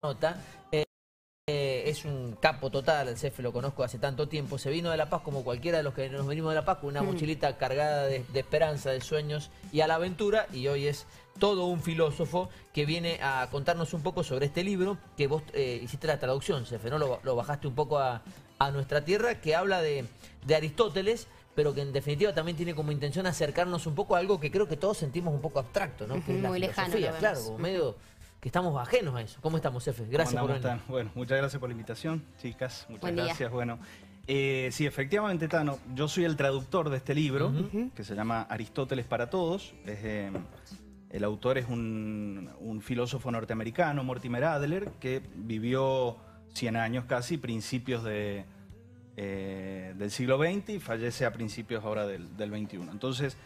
nota. Es un capo total, el Cefe lo conozco hace tanto tiempo, se vino de La Paz como cualquiera de los que nos venimos de La Paz, con una mochilita cargada de esperanza, de sueños y a la aventura, y hoy es todo un filósofo que viene a contarnos un poco sobre este libro, que vos hiciste la traducción, Cefe, ¿no? Lo bajaste un poco a nuestra tierra, que habla de Aristóteles, pero que en definitiva también tiene como intención acercarnos un poco a algo que creo que todos sentimos un poco abstracto, ¿no? Que es la muy lejano, filosofía, claro, como medio... que estamos ajenos a eso. ¿Cómo estamos, Cefe? Gracias por venir. Bueno, muchas gracias por la invitación, chicas. Muchas Buen día. gracias. Bueno, sí, efectivamente, Tano, yo soy el traductor de este libro, que se llama Aristóteles para Todos. El autor es un filósofo norteamericano, Mortimer Adler, que vivió 100 años casi, principios del siglo XX, y fallece a principios ahora del XXI. Entonces,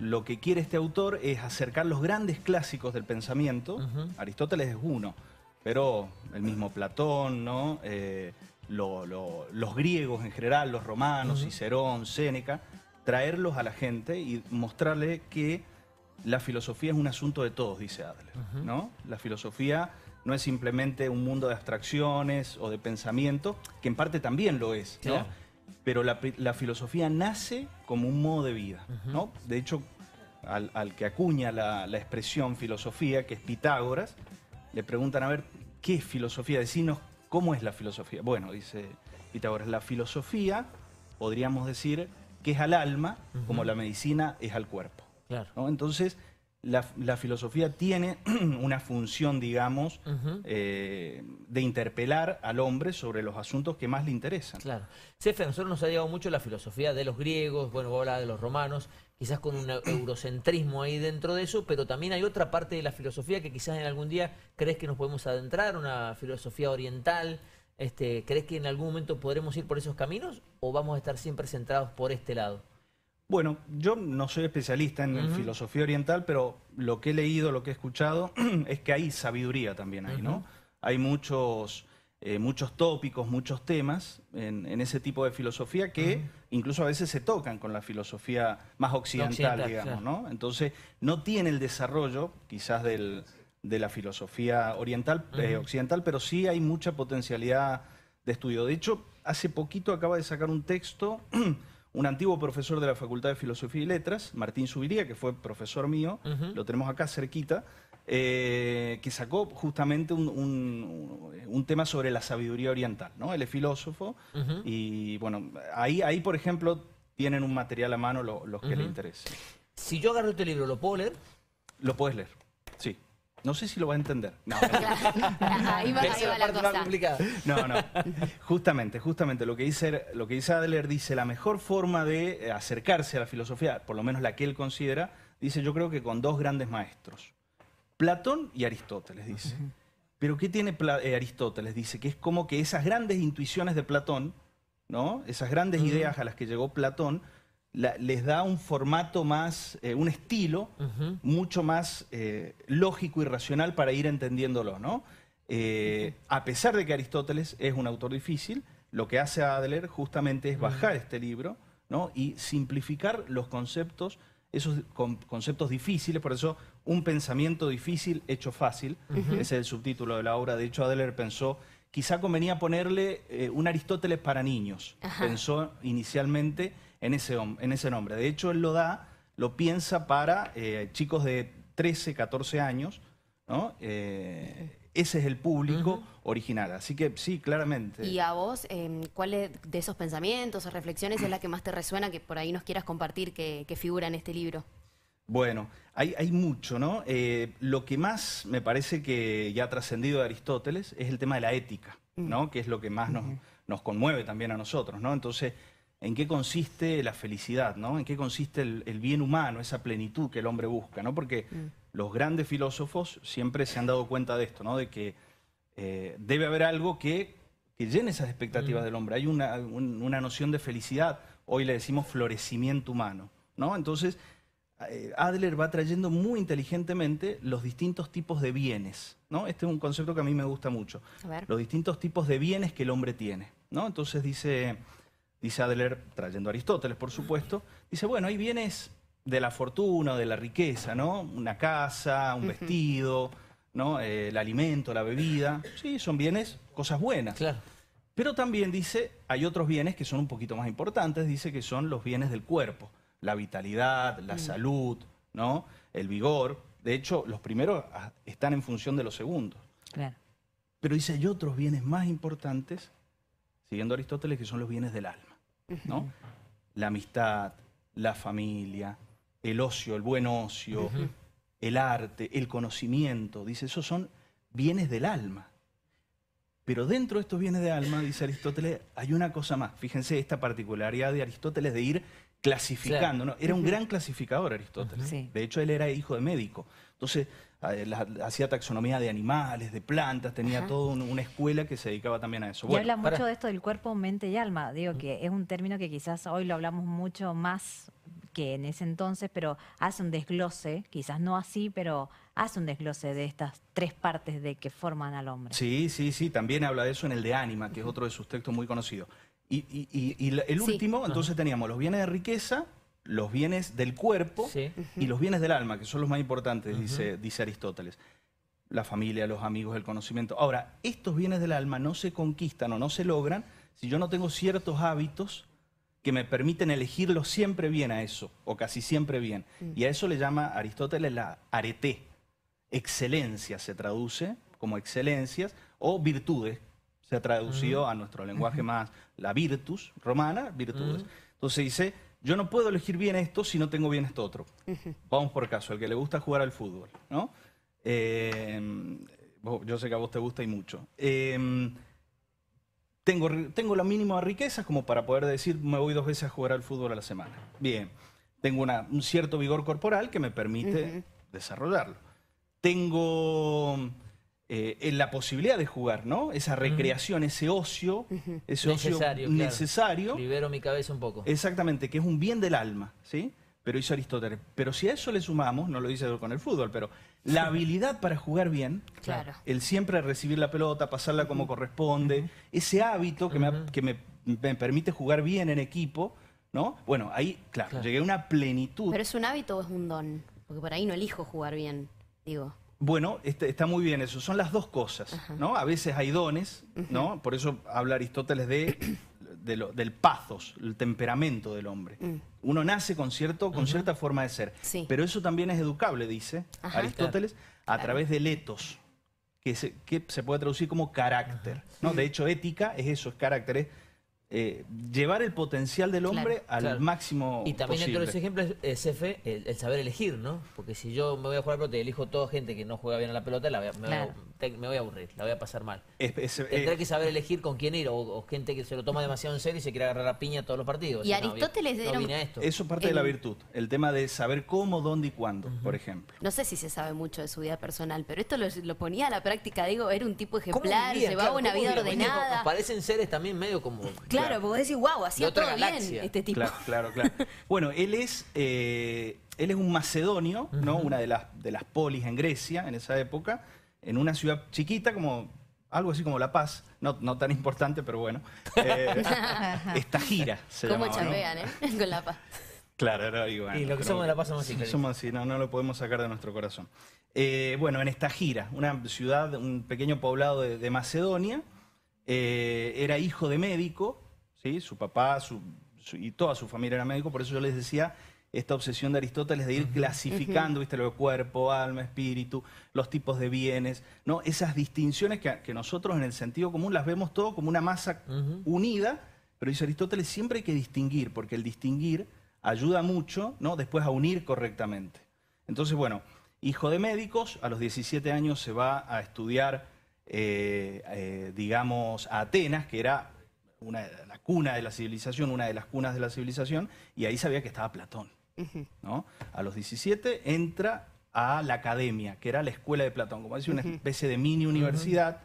lo que quiere este autor es acercar los grandes clásicos del pensamiento. Aristóteles es uno, pero el mismo Platón, ¿no? Los griegos en general, los romanos, Cicerón, Séneca, traerlos a la gente y mostrarle que la filosofía es un asunto de todos, dice Adler, ¿no? La filosofía no es simplemente un mundo de abstracciones o de pensamiento, que en parte también lo es, ¿no? Claro. Pero la filosofía nace como un modo de vida, ¿no? De hecho, al que acuña la expresión filosofía, que es Pitágoras, le preguntan, a ver, ¿qué es filosofía? Decinos, ¿cómo es la filosofía? Bueno, dice Pitágoras, la filosofía, podríamos decir, que es al alma, como la medicina es al cuerpo, claro, ¿no? Entonces, la filosofía tiene una función, digamos, de interpelar al hombre sobre los asuntos que más le interesan. Claro. Cefe, a nosotros nos ha llegado mucho la filosofía de los griegos, bueno, vos hablabas de los romanos, quizás con un eurocentrismo ahí dentro de eso, pero también hay otra parte de la filosofía que quizás en algún día crees que nos podemos adentrar, una filosofía oriental. ¿Crees que en algún momento podremos ir por esos caminos o vamos a estar siempre centrados por este lado? Bueno, yo no soy especialista en filosofía oriental, pero lo que he leído, lo que he escuchado, es que hay sabiduría también ahí, ¿no? Hay muchos tópicos, muchos temas en ese tipo de filosofía que incluso a veces se tocan con la filosofía más occidental, digamos, claro, ¿no? Entonces, no tiene el desarrollo, quizás, de la filosofía oriental, occidental, pero sí hay mucha potencialidad de estudio. De hecho, hace poquito acaba de sacar un texto... un antiguo profesor de la Facultad de Filosofía y Letras, Martín Subiría, que fue profesor mío, lo tenemos acá cerquita, que sacó justamente un tema sobre la sabiduría oriental, ¿no? Él es filósofo y, bueno, ahí, por ejemplo, tienen un material a mano los que le interese. Si yo agarro este libro, ¿lo puedo leer? Lo puedes leer, sí. No sé si lo va a entender. No, ahí va la cosa. Más complicada. No. Justamente lo que dice Adler, dice, la mejor forma de acercarse a la filosofía, por lo menos la que él considera, dice, yo creo que con dos grandes maestros, Platón y Aristóteles, dice. Pero ¿qué tiene Aristóteles? Dice que es como que esas grandes intuiciones de Platón, ¿no? Esas grandes ideas a las que llegó Platón, les da un formato más, un estilo mucho más lógico y racional para ir entendiéndolo, ¿no? A pesar de que Aristóteles es un autor difícil, lo que hace Adler justamente es bajar este libro, ¿no? Y simplificar los conceptos, esos conceptos difíciles, por eso un pensamiento difícil hecho fácil, ese es el subtítulo de la obra. De hecho, Adler pensó, quizá convenía ponerle un Aristóteles para niños, pensó inicialmente en ese nombre. De hecho, él lo piensa para chicos de 13, 14 años, ¿no? Ese es el público original, así que sí, claramente. ¿Y a vos, cuál de esos pensamientos o reflexiones es la que más te resuena, que por ahí nos quieras compartir, que figura en este libro? Bueno, hay mucho, ¿no? Lo que más me parece que ya ha trascendido de Aristóteles es el tema de la ética, ¿no? Que es lo que más nos conmueve también a nosotros, ¿no? Entonces, ¿en qué consiste la felicidad, ¿no? ¿En qué consiste el bien humano, esa plenitud que el hombre busca, ¿no? Porque los grandes filósofos siempre se han dado cuenta de esto, ¿no? De que debe haber algo que llene esas expectativas del hombre. Hay una noción de felicidad, hoy le decimos florecimiento humano, ¿no? Entonces, Adler va trayendo muy inteligentemente los distintos tipos de bienes, ¿no? Este es un concepto que a mí me gusta mucho. Los distintos tipos de bienes que el hombre tiene, ¿no? Entonces dice Adler, trayendo a Aristóteles, por supuesto, dice, bueno, hay bienes de la fortuna, de la riqueza, ¿no? Una casa, un vestido, ¿no? El alimento, la bebida, sí, son bienes, cosas buenas. Claro. Pero también dice, hay otros bienes que son un poquito más importantes, dice que son los bienes del cuerpo, la vitalidad, la salud, ¿no? El vigor. De hecho, los primeros están en función de los segundos. Claro. Pero dice, hay otros bienes más importantes, siguiendo Aristóteles, que son los bienes del alma, ¿no? La amistad, la familia, el ocio, el buen ocio, el arte, el conocimiento. Dice, esos son bienes del alma. Pero dentro de estos bienes del alma, dice Aristóteles, hay una cosa más. Fíjense esta particularidad de Aristóteles de ir clasificando, ¿no? Era un gran clasificador Aristóteles. Sí. De hecho, él era hijo de médico. Entonces, hacía taxonomía de animales, de plantas, tenía toda una escuela que se dedicaba también a eso. Y habla mucho de esto del cuerpo, mente y alma. Digo que es un término que quizás hoy lo hablamos mucho más que en ese entonces, pero hace un desglose, quizás no así, pero hace un desglose de estas tres partes de que forman al hombre. Sí, sí, sí, también habla de eso en el de Ánima, que es otro de sus textos muy conocidos. Y el último, entonces teníamos los bienes de riqueza, los bienes del cuerpo y los bienes del alma, que son los más importantes, dice Aristóteles. La familia, los amigos, el conocimiento. Ahora, estos bienes del alma no se conquistan o no se logran si yo no tengo ciertos hábitos que me permiten elegirlo siempre bien a eso, o casi siempre bien. Y a eso le llama Aristóteles la arete. Excelencia se traduce como excelencias, o virtudes se ha traducido a nuestro lenguaje más, la virtus romana, virtudes. Entonces dice, yo no puedo elegir bien esto si no tengo bien esto otro. Vamos por caso, el que le gusta jugar al fútbol, ¿no? Yo sé que a vos te gusta y mucho. Tengo lo mínimo de riquezas como para poder decir, me voy 2 veces a jugar al fútbol a la semana. Bien, tengo un cierto vigor corporal que me permite desarrollarlo. Tengo la posibilidad de jugar, ¿no? Esa recreación, ese ocio, necesario. Libero mi cabeza un poco. Exactamente, que es un bien del alma, ¿sí? Pero dice Aristóteles, pero si a eso le sumamos, no lo dice con el fútbol, pero la habilidad para jugar bien, el siempre recibir la pelota, pasarla como corresponde, ese hábito que me permite jugar bien en equipo, ¿no? Bueno, ahí, claro, llegué a una plenitud. ¿Pero es un hábito o es un don? Porque por ahí no elijo jugar bien, digo. Bueno, está muy bien eso, son las dos cosas, ¿no? A veces hay dones, ¿no? Por eso habla Aristóteles del pathos, el temperamento del hombre. Uno nace con cierta forma de ser, pero eso también es educable, dice Aristóteles, a través del ethos, que se puede traducir como carácter, ¿no? De hecho, ética es eso, es carácter, es llevar el potencial del hombre al máximo y también posible. dentro de ese ejemplo es F, el saber elegir, ¿no? Porque si yo me voy a jugar a la pelota y elijo toda gente que no juega bien a la pelota, me voy a aburrir, la voy a pasar mal. Tendré que saber elegir con quién ir, o gente que se lo toma demasiado en serio y se quiere agarrar a piña a todos los partidos. Y Aristóteles no vine a esto. Eso es parte de la virtud, el tema de saber cómo, dónde y cuándo, por ejemplo. No sé si se sabe mucho de su vida personal, pero esto lo ponía a la práctica, digo, era un tipo ejemplar, llevaba una vida ordenada. Parecen seres también medio como... Claro, porque decís, wow, hacía todo bien este tipo. Claro. Bueno, él es un macedonio, ¿no? Una de las polis en Grecia en esa época, en una ciudad chiquita como algo así como La Paz, no tan importante, pero bueno. Estagira se llama. ¿Cómo chambean, con La Paz? Claro, y bueno, y lo que somos de La Paz somos así. Somos así, no lo podemos sacar de nuestro corazón. Bueno, en Estagira, una ciudad, un pequeño poblado de Macedonia, era hijo de médico, ¿sí? Su papá y toda su familia era médico, por eso yo les decía esta obsesión de Aristóteles de ir clasificando, ¿viste? Lo de cuerpo, alma, espíritu, los tipos de bienes, ¿no? Esas distinciones que nosotros en el sentido común las vemos todo como una masa unida, pero dice Aristóteles, siempre hay que distinguir, porque el distinguir ayuda mucho, ¿no? Después a unir correctamente. Entonces, bueno, hijo de médicos, a los 17 años se va a estudiar, digamos, a Atenas, que era la cuna de la civilización, una de las cunas de la civilización, y ahí sabía que estaba Platón, ¿no? A los 17 entra a la academia, que era la escuela de Platón, como decía, una especie de mini universidad,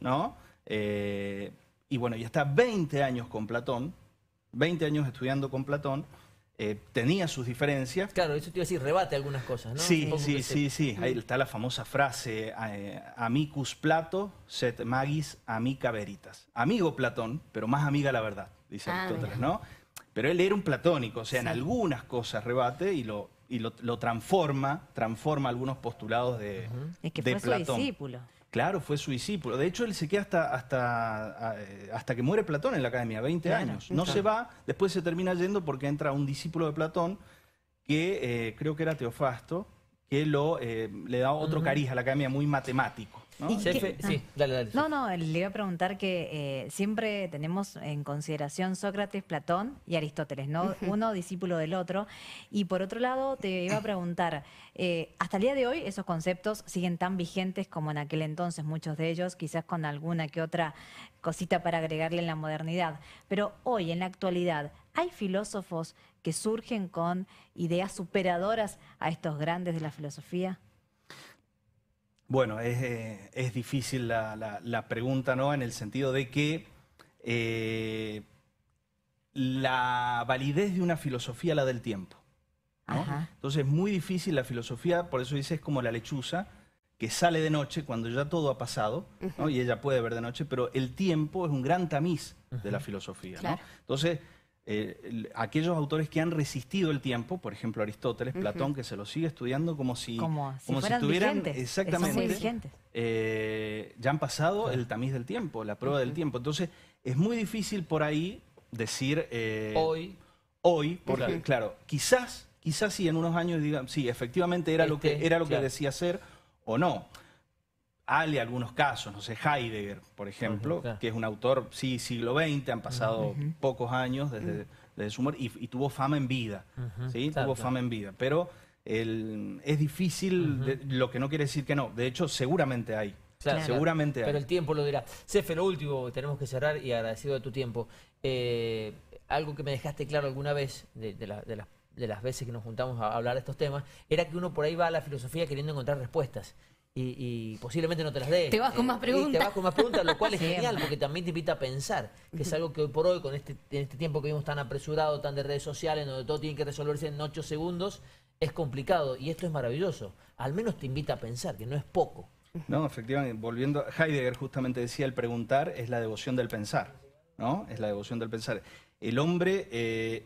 ¿no? Y bueno, ya está 20 años con Platón, 20 años estudiando con Platón, tenía sus diferencias. Claro, eso te iba a decir, rebate algunas cosas, ¿no? Sí. Ahí está la famosa frase, amicus Plato, sed magis amica veritas. Amigo Platón, pero más amiga la verdad, dice Aristóteles, ¿no? Pero él era un platónico, o sea, en algunas cosas rebate y lo y lo transforma algunos postulados de, Es que de fue Platón. su discípulo. Claro, fue su discípulo. De hecho, él se queda hasta que muere Platón en la academia, 20 Claro, años. No se va, después se termina yendo porque entra un discípulo de Platón, que creo que era Teofasto, que le da otro cariz a la academia, muy matemático, ¿no? ¿Y Cefe, sí, dale. No, le iba a preguntar que siempre tenemos en consideración Sócrates, Platón y Aristóteles, ¿no? Uno discípulo del otro. Y por otro lado, te iba a preguntar, hasta el día de hoy esos conceptos siguen tan vigentes como en aquel entonces, muchos de ellos, quizás con alguna que otra cosita para agregarle en la modernidad. Pero hoy, en la actualidad, ¿hay filósofos que surgen con ideas superadoras a estos grandes de la filosofía? Bueno, es difícil la pregunta, ¿no? En el sentido de que la validez de una filosofía la del tiempo, ¿no? Ajá. Entonces es muy difícil la filosofía, por eso dice, es como la lechuza, que sale de noche cuando ya todo ha pasado, ¿no? Y ella puede ver de noche, pero el tiempo es un gran tamiz de la filosofía, ¿no? Claro. Entonces, aquellos autores que han resistido el tiempo, por ejemplo Aristóteles, Platón, que se lo sigue estudiando como si fueran estuvieran vigentes. exactamente, Son muy vigentes. ya han pasado el tamiz del tiempo, la prueba del tiempo. Entonces, es muy difícil por ahí decir hoy, porque claro, quizás sí en unos años digan, sí, efectivamente era lo que decía ser o no. Hay algunos casos, no sé, Heidegger, por ejemplo, claro, que es un autor, sí, siglo XX, han pasado pocos años desde su muerte, y tuvo fama en vida, ¿sí? Claro, tuvo fama en vida, pero es difícil, lo que no quiere decir que no. De hecho, seguramente hay. Claro, Seguramente hay. Pero el tiempo lo dirá. Cefe, lo último, tenemos que cerrar y agradecido de tu tiempo. Algo que me dejaste claro alguna vez, de las veces que nos juntamos a hablar de estos temas, era que uno por ahí va a la filosofía queriendo encontrar respuestas. Y posiblemente no te las dé. Te vas con más preguntas. Te vas con más preguntas, lo cual es Siempre. genial, porque también te invita a pensar, que es algo que hoy por hoy, en este tiempo que vivimos tan apresurado, tan de redes sociales, donde todo tiene que resolverse en 8 segundos, es complicado. Y esto es maravilloso. Al menos te invita a pensar, que no es poco. No, efectivamente, volviendo, Heidegger justamente decía, el preguntar es la devoción del pensar, ¿no? Es la devoción del pensar. El hombre,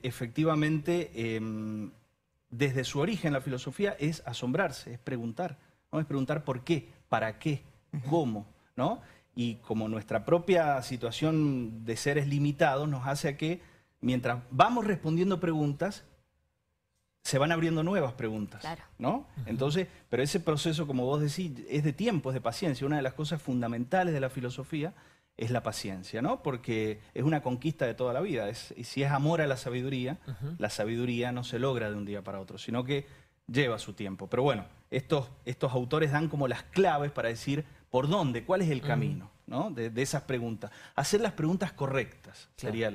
efectivamente, desde su origen la filosofía es asombrarse, es preguntar, ¿no? Es preguntar por qué, para qué, cómo, ¿no? Y como nuestra propia situación de seres limitados nos hace a que, mientras vamos respondiendo preguntas, se van abriendo nuevas preguntas, Claro. ¿no? Entonces, pero ese proceso, como vos decís, es de tiempo, es de paciencia. Una de las cosas fundamentales de la filosofía es la paciencia, ¿no? Porque es una conquista de toda la vida. Y si es amor a la sabiduría no se logra de un día para otro, sino que lleva su tiempo. Pero bueno, estos autores dan como las claves para decir por dónde, cuál es el camino, ¿no? De esas preguntas. Hacer las preguntas correctas sería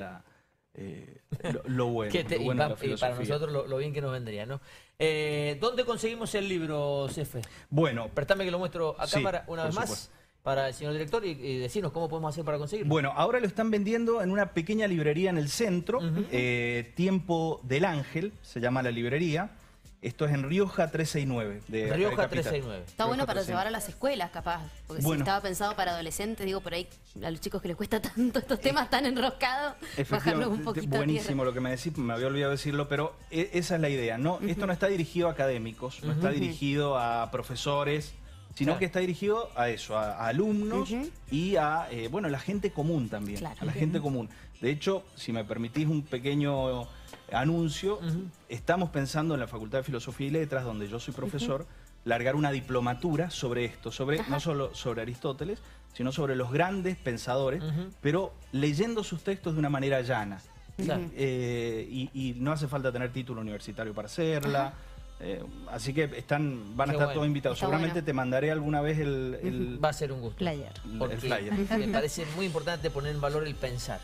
lo bueno, lo bueno de la Y filosofía. para nosotros lo bien que nos vendría, ¿no? ¿Dónde conseguimos el libro, Cefe? Bueno, Préstame que lo muestro a Sí, cámara una por vez más supuesto. para el señor director y decirnos cómo podemos hacer para conseguirlo. bueno, ahora lo están vendiendo en una pequeña librería en el centro, Tiempo del Ángel, se llama la librería. Esto es en Rioja 369. Rioja Capital. 369. Está bueno Rioja para 369. llevar a las escuelas, capaz. Porque Bueno. si estaba pensado para adolescentes, digo, por ahí a los chicos que les cuesta tanto estos temas tan enroscados, bajarlos un poquito a Buenísimo tierra. lo que me decís, me había olvidado decirlo, pero esa es la idea. No, esto no está dirigido a académicos, no está dirigido a profesores, sino Claro. que está dirigido a eso, a alumnos y a, la gente común también, Claro. a la gente común. De hecho, si me permitís un pequeño anuncio, estamos pensando en la Facultad de Filosofía y Letras, donde yo soy profesor, largar una diplomatura sobre esto, no solo sobre Aristóteles, sino sobre los grandes pensadores, pero leyendo sus textos de una manera llana. Claro. Y no hace falta tener título universitario para hacerla. Así que van a Qué estar bueno. todos invitados. Está Seguramente bueno. te mandaré alguna vez el Va a ser un gusto. Player. Porque flyer. me parece muy importante poner en valor el pensar.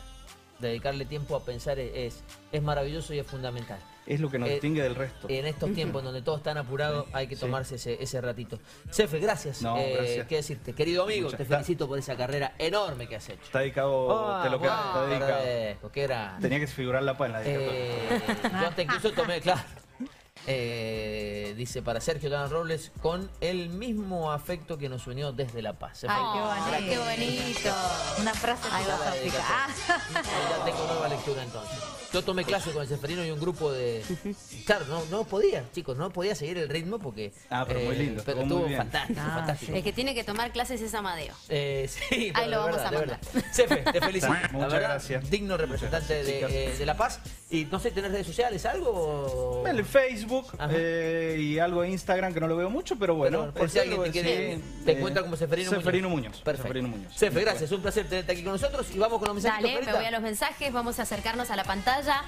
Dedicarle tiempo a pensar es maravilloso y es fundamental. Es lo que nos distingue del resto. En estos tiempos en donde todo están apurado, hay que Sí. tomarse ese ratito. Cefe, gracias. No, gracias. ¿Qué decirte? Querido amigo, Muchas te gracias. felicito por esa carrera enorme que has hecho. Está dedicado, te lo queda, está dedicado. Agradezco, qué grande. Tenía que figurar la en la dedicatoria. Yo hasta incluso tomé, claro. Dice para Sergio Dan Robles, con el mismo afecto que nos unió desde La Paz. Ay, qué bonito. Una frase Ahí va. filosófica. Ah. Ya tengo nueva lectura entonces. Yo tomé clase con el Ceferino y un grupo de... Claro, no podía, chicos, no podía seguir el ritmo porque... Pero muy lindo, pero estuvo muy estuvo bien. fantástico, fantástico. El que tiene que tomar clases es Amadeo. Sí, Ahí lo de vamos verdad, a de mandar. verdad. Cefe, te felicito. Muchas La verdad, gracias. Digno representante de La Paz. Y no sé, ¿tenés redes sociales, algo? El Facebook Ajá. y algo de Instagram que no lo veo mucho, pero bueno. Pero por si alguien te quiere, te encuentra como Ceferino Muñoz. Perfecto. Ceferino Muñoz. Cefe, gracias, un placer tenerte aquí con nosotros y vamos con los mensajes. Dale, me voy a los mensajes, vamos a acercarnos a la pantalla.